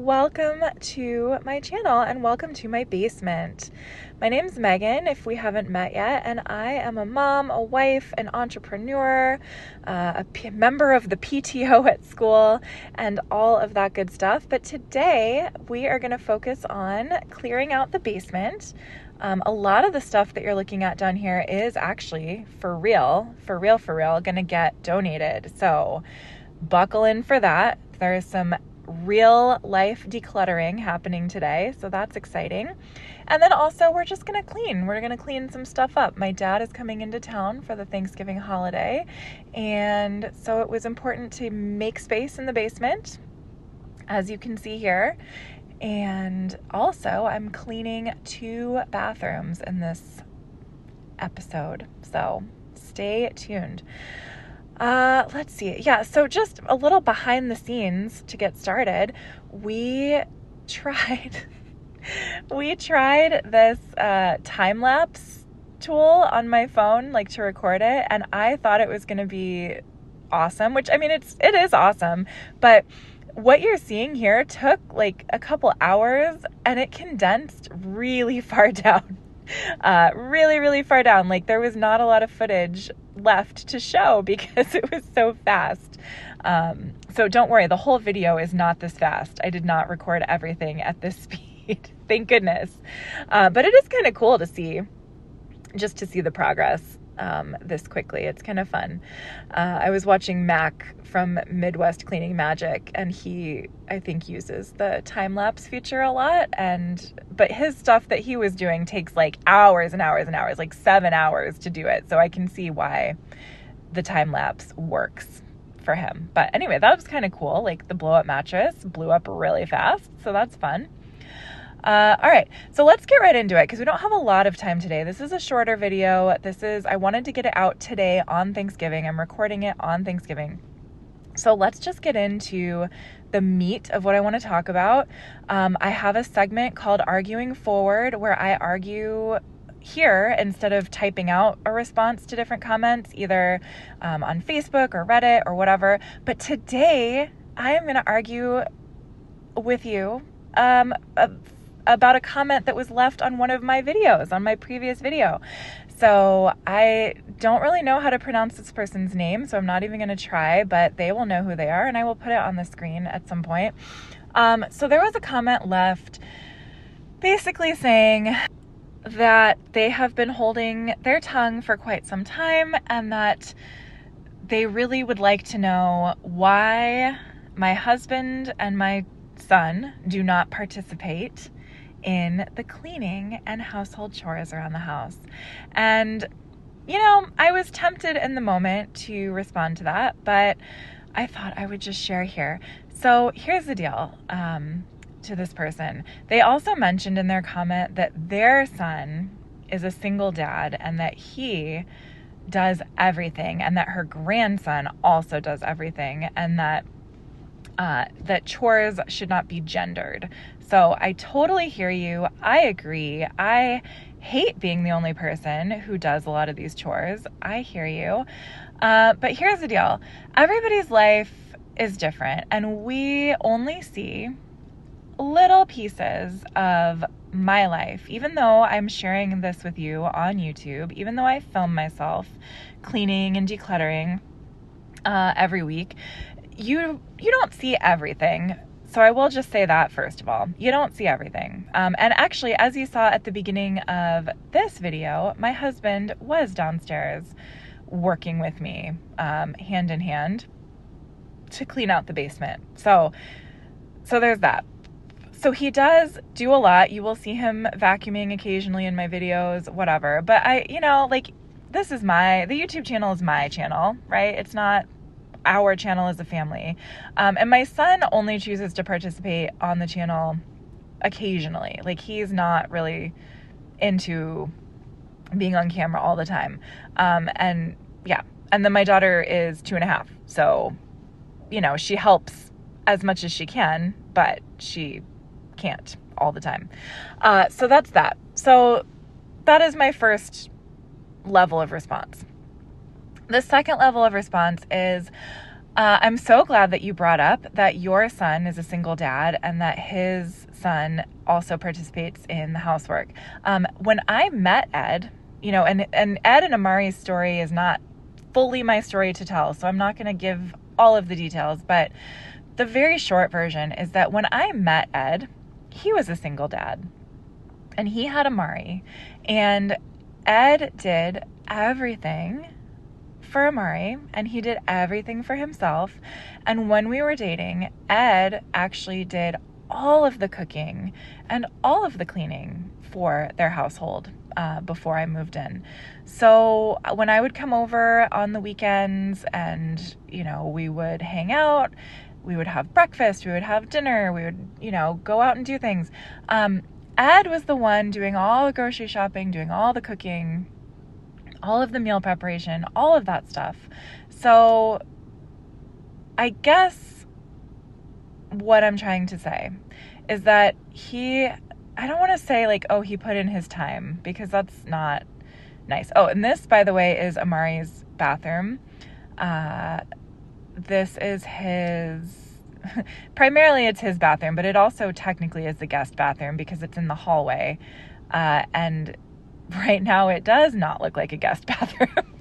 welcome to my channel and welcome to my basement. My name's Megan, if we haven't met yet, and I am a mom, a wife, an entrepreneur, member of the PTO at school, and all of that good stuff. But today we are going to focus on clearing out the basement. A lot of the stuff that you're looking at down here is actually for real, going to get donated. So buckle in for that. There is some real life decluttering happening today, so that's exciting. And then also we're just going to clean. We're going to clean some stuff up. My dad is coming into town for the Thanksgiving holiday, and so it was important to make space in the basement, as you can see here. And also I'm cleaning 2 bathrooms in this episode, so stay tuned. Let's see. Yeah, so just a little behind the scenes to get started. We tried this time-lapse tool on my phone, like to record it, and I thought it was going to be awesome, which I mean, it is awesome, but what you're seeing here took like a couple hours and it condensed really far down. Really far down. Like there was not a lot of footage left to show because it was so fast. So don't worry, the whole video is not this fast. I did not record everything at this speed. Thank goodness. But it is kind of cool to see, just to see the progress this quickly. It's kind of fun. I was watching Mac from Midwest Cleaning Magic, and he, I think, uses the time-lapse feature a lot, but his stuff that he was doing takes like hours and hours and hours, like 7 hours to do it. So I can see why the time-lapse works for him. But anyway, that was kind of cool. Like the blow-up mattress blew up really fast, so that's fun. All right, so let's get right into it because we don't have a lot of time today. This is a shorter video. I wanted to get it out today on Thanksgiving. I'm recording it on Thanksgiving. So let's just get into the meat of what I want to talk about. I have a segment called Arguing Forward where I argue here instead of typing out a response to different comments, either on Facebook or Reddit or whatever. But today I am going to argue with you about a comment that was left on one of my videos, on my previous video. So I don't really know how to pronounce this person's name, so I'm not even going to try, but they will know who they are, and I will put it on the screen at some point. So there was a comment left basically saying that they have been holding their tongue for quite some time, and that they really would like to know why my husband and my son do not participate in the cleaning and household chores around the house. And, you know, I was tempted in the moment to respond to that, but I thought I would just share here. So here's the deal to this person. They also mentioned in their comment that their son is a single dad and that he does everything, and that her grandson also does everything, and that chores should not be gendered. So I totally hear you. I agree. I hate being the only person who does a lot of these chores. I hear you. But here's the deal. Everybody's life is different, and we only see little pieces of my life. Even though I'm sharing this with you on YouTube, even though I film myself cleaning and decluttering every week, you don't see everything. So I will just say that first of all, you don't see everything. And actually, as you saw at the beginning of this video, my husband was downstairs working with me, hand in hand, to clean out the basement. So there's that. So he does do a lot. You will see him vacuuming occasionally in my videos, whatever. But the YouTube channel is my channel, right? It's not our channel as a family. And my son only chooses to participate on the channel occasionally. Like he's not really into being on camera all the time. And then my daughter is 2.5. So, she helps as much as she can, but she can't all the time. So that's that. So that is my first level of response. The second level of response is I'm so glad that you brought up that your son is a single dad and that his son also participates in the housework. When I met Ed, and Ed and Amari's story is not fully my story to tell, so I'm not going to give all of the details, but the very short version is that when I met Ed, he was a single dad and he had Amari, and Ed did everything for Amari and he did everything for himself. And when we were dating, Ed actually did all of the cooking and all of the cleaning for their household before I moved in. So when I would come over on the weekends and, we would hang out, we would have breakfast, we would have dinner, we would, go out and do things. Ed was the one doing all the grocery shopping, doing all the cooking, all of the meal preparation, all of that stuff. So I guess what I'm trying to say is that I don't want to say like, oh, he put in his time, because that's not nice. Oh, and this, by the way, is Amari's bathroom. This is primarily it's his bathroom, but it also technically is the guest bathroom because it's in the hallway. And right now it does not look like a guest bathroom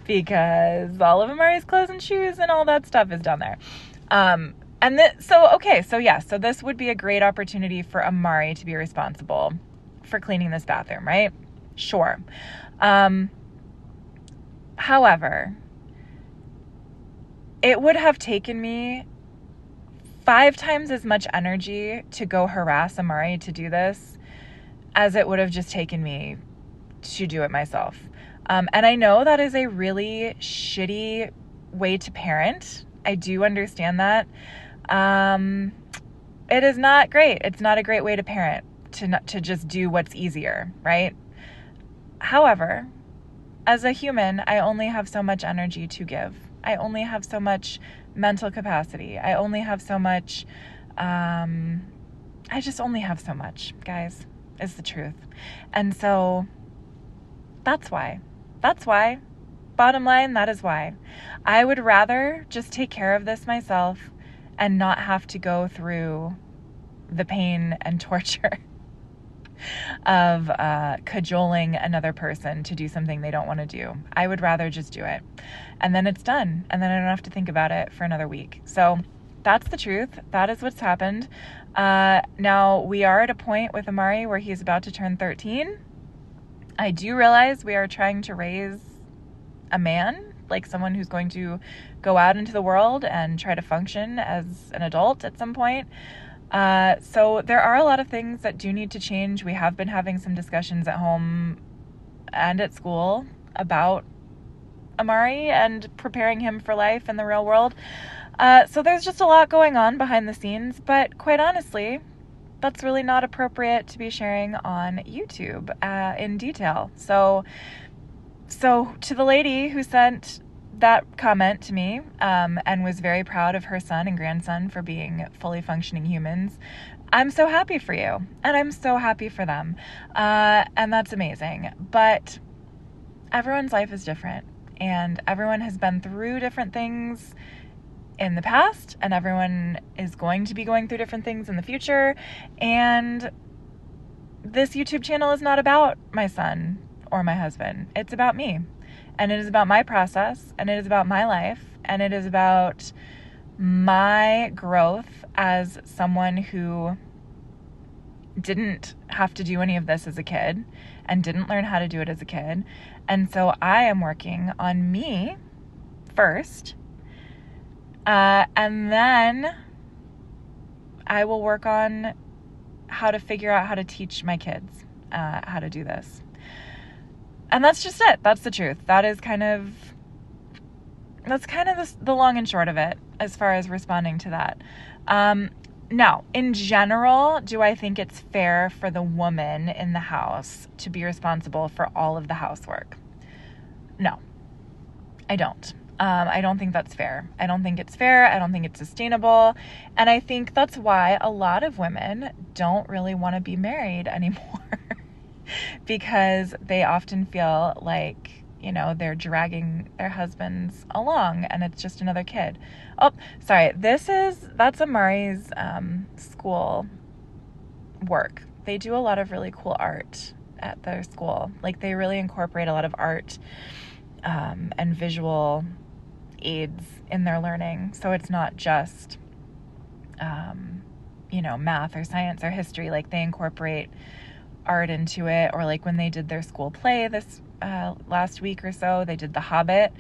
because all of Amari's clothes and shoes and all that stuff is down there. So this would be a great opportunity for Amari to be responsible for cleaning this bathroom, right? Sure. However, it would have taken me 5 times as much energy to go harass Amari to do this as it would have just taken me to do it myself. And I know that is a really shitty way to parent. I do understand that. It is not great. It's not a great way to parent, to just do what's easier, right? However, as a human, I only have so much energy to give. I only have so much mental capacity. I only have so much, I just only have so much, guys, is the truth. And so that's why. Bottom line, that is why. I would rather just take care of this myself and not have to go through the pain and torture of cajoling another person to do something they don't want to do. I would rather just do it. And then it's done. And then I don't have to think about it for another week. So that's the truth. That is what's happened. Now we are at a point with Amari where he's about to turn 13. I do realize we are trying to raise a man, like someone who's going to go out into the world and try to function as an adult at some point. So there are a lot of things that do need to change. We have been having some discussions at home and at school about Amari and preparing him for life in the real world. So there's just a lot going on behind the scenes, but quite honestly, that's really not appropriate to be sharing on YouTube in detail. So to the lady who sent that comment to me and was very proud of her son and grandson for being fully functioning humans, I'm so happy for you, and I'm so happy for them, and that's amazing. But everyone's life is different, and everyone has been through different things in the past, and everyone is going to be going through different things in the future. And this YouTube channel is not about my son or my husband. It's about me, and it is about my process, and it is about my life, and it is about my growth as someone who didn't have to do any of this as a kid and didn't learn how to do it as a kid. And so I am working on me first, and then I will work on how to figure out how to teach my kids how to do this. And that's just it. That's the truth. That's kind of the long and short of it as far as responding to that. Now, in general, do I think it's fair for the woman in the house to be responsible for all of the housework? No, I don't. I don't think that's fair. I don't think it's fair. I don't think it's sustainable. And I think that's why a lot of women don't really want to be married anymore because they often feel like you know, they're dragging their husbands along and it's just another kid. Oh, sorry. That's Amari's school work. They do a lot of really cool art at their school. Like, they really incorporate a lot of art and visual aids in their learning. So it's not just, you know, math or science or history. Like, they incorporate art into it. Or like when they did their school play this last week or so, they did The Hobbit.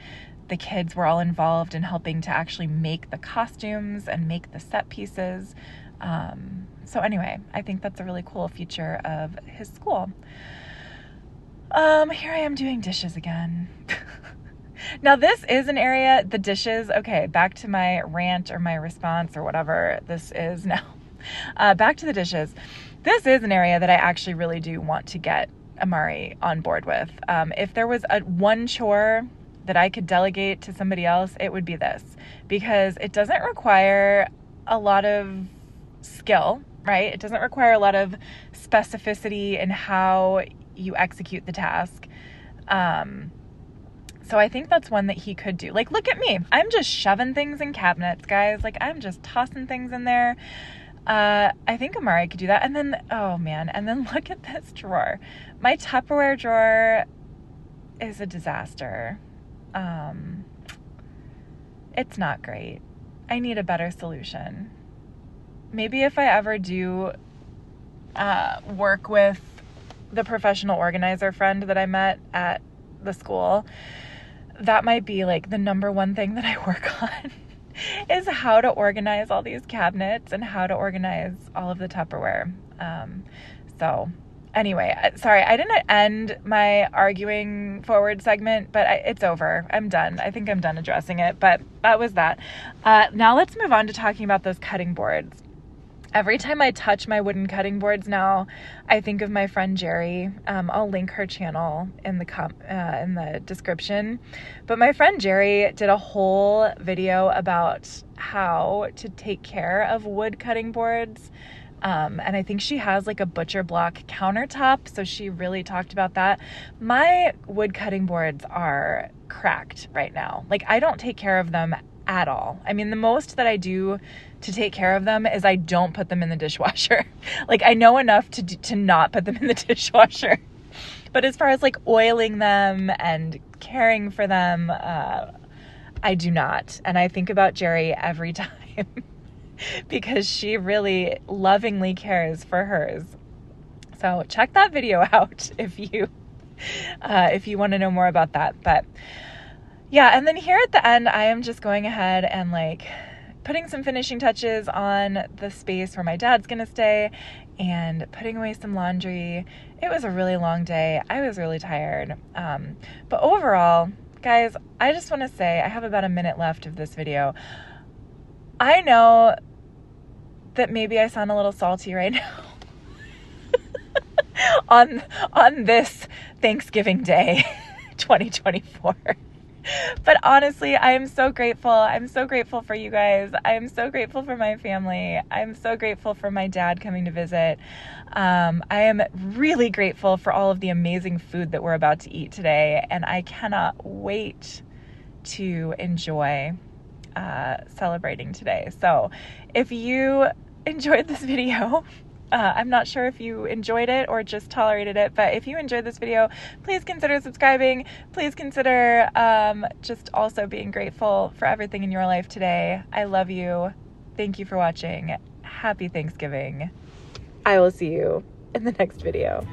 The kids were all involved in helping to actually make the costumes and make the set pieces. So anyway, I think that's a really cool feature of his school. Here I am doing dishes again. Now this is an area, the dishes, okay, back to my rant or my response or whatever this is now. Back to the dishes. This is an area that I actually really do want to get Amari on board with. If there was one chore that I could delegate to somebody else, it would be this, because it doesn't require a lot of skill, right? It doesn't require a lot of specificity in how you execute the task. So I think that's one that he could do. Like, look at me. I'm just shoving things in cabinets, guys. Like, I'm just tossing things in there. I think Amari could do that. And then, oh man, and then look at this drawer. My Tupperware drawer is a disaster. It's not great. I need a better solution. Maybe if I ever do work with the professional organizer friend that I met at the school, that might be like the number one thing that I work on is how to organize all these cabinets and how to organize all of the Tupperware. So anyway, sorry, I didn't end my arguing forward segment, but it's over. I'm done. I think I'm done addressing it, but that was that. Now let's move on to talking about those cutting boards. Every time I touch my wooden cutting boards now, I think of my friend Jerry. I'll link her channel in the description. But my friend Jerry did a whole video about how to take care of wood cutting boards. And I think she has like a butcher block countertop, so she really talked about that. My wood cutting boards are cracked right now. Like, I don't take care of them at all. I mean, the most that I do to take care of them is I don't put them in the dishwasher. Like, I know enough to not put them in the dishwasher. But as far as like oiling them and caring for them, I do not. And I think about Jerry every time because she really lovingly cares for hers. So check that video out if you want to know more about that. But yeah, and then here at the end, I am just going ahead and like putting some finishing touches on the space where my dad's gonna stay and putting away some laundry. It was a really long day. I was really tired. But overall, guys, I just want to say I have about a minute left of this video. I know that maybe I sound a little salty right now on this Thanksgiving Day, 2024. But honestly, I am so grateful. I'm so grateful for you guys. I am so grateful for my family. I'm so grateful for my dad coming to visit. I am really grateful for all of the amazing food that we're about to eat today. And I cannot wait to enjoy celebrating today. So if you enjoyed this video, I'm not sure if you enjoyed it or just tolerated it, but if you enjoyed this video, please consider subscribing. Please consider just also being grateful for everything in your life today. I love you. Thank you for watching. Happy Thanksgiving. I will see you in the next video.